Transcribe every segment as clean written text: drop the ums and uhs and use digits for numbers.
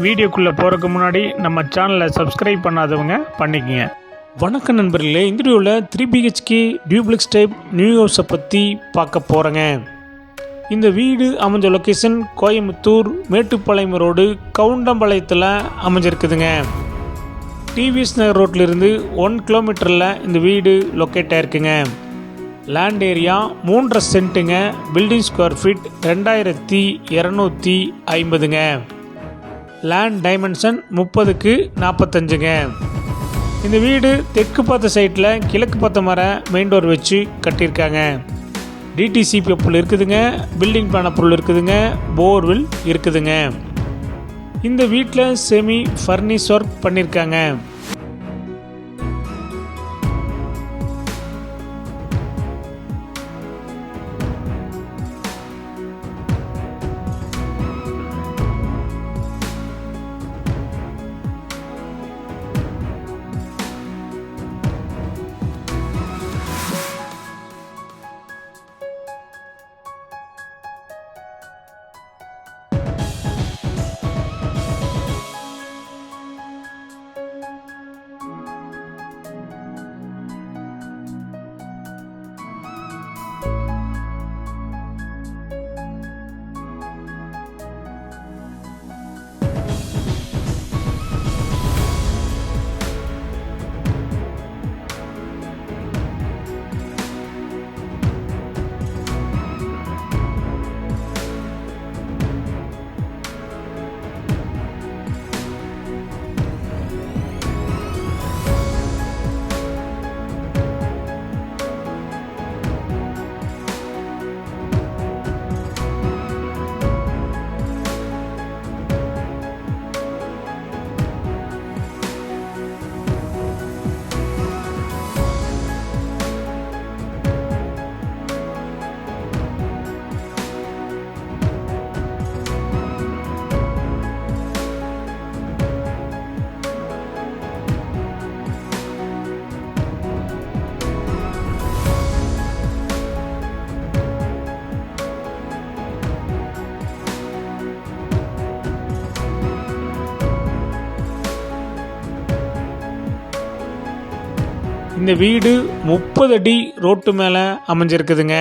வீடியோக்குள்ளே போகிறதுக்கு முன்னாடி நம்ம சேனலை சப்ஸ்கிரைப் பண்ணாதவங்க பண்ணிக்கங்க. வணக்கம் நண்பர்களே, இந்த வீடியோவில் 3 BHK டியூப்ளெக்ஸ் டைப் நியூ ஹவுஸை பற்றி பார்க்க போகிறேங்க. இந்த வீடு அமைஞ்ச லொக்கேஷன் கோயம்புத்தூர் மேட்டுப்பாளையம் ரோடு கவுண்டம்பாளையத்தில் அமைஞ்சிருக்குதுங்க. டிவிஎஸ் நகர் ரோட்டிலிருந்து 1 கிலோமீட்டரில் இந்த வீடு லொக்கேட் ஆகிருக்குங்க. லேண்ட் ஏரியா 3.5 சென்ட்டுங்க. பில்டிங் ஸ்கொயர் ஃபீட் 2250ங்க. லேண்ட் டைமென்ஷன் 30க்கு 45ங்க. இந்த வீடு தெற்கு பார்த்த சைட்டில் கிழக்கு பார்த்த மர மெயின் டோர் வச்சு கட்டியிருக்காங்க. டிடிசிபி அப்ரூவல் இருக்குதுங்க. பில்டிங் பிளான் அப்ரூவல் இருக்குதுங்க. போர்வில் இருக்குதுங்க. இந்த வீட்டில் செமி ஃபர்னிஷ் ஒர்க் பண்ணியிருக்காங்க. இந்த வீடு 30 அடி ரோட்டு மேலே அமைஞ்சிருக்குதுங்க.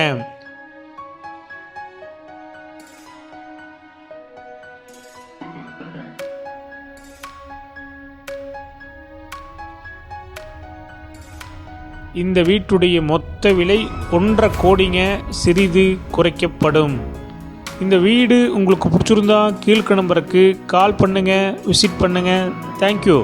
இந்த வீட்டுடைய மொத்த விலை 1.5 கோடிங்க. சிறிது குறைக்கப்படும். இந்த வீடு உங்களுக்கு பிடிச்சிருந்தா கீழ்க்க நம்பருக்கு கால் பண்ணுங்கள், விசிட் பண்ணுங்கள். தேங்க்யூ.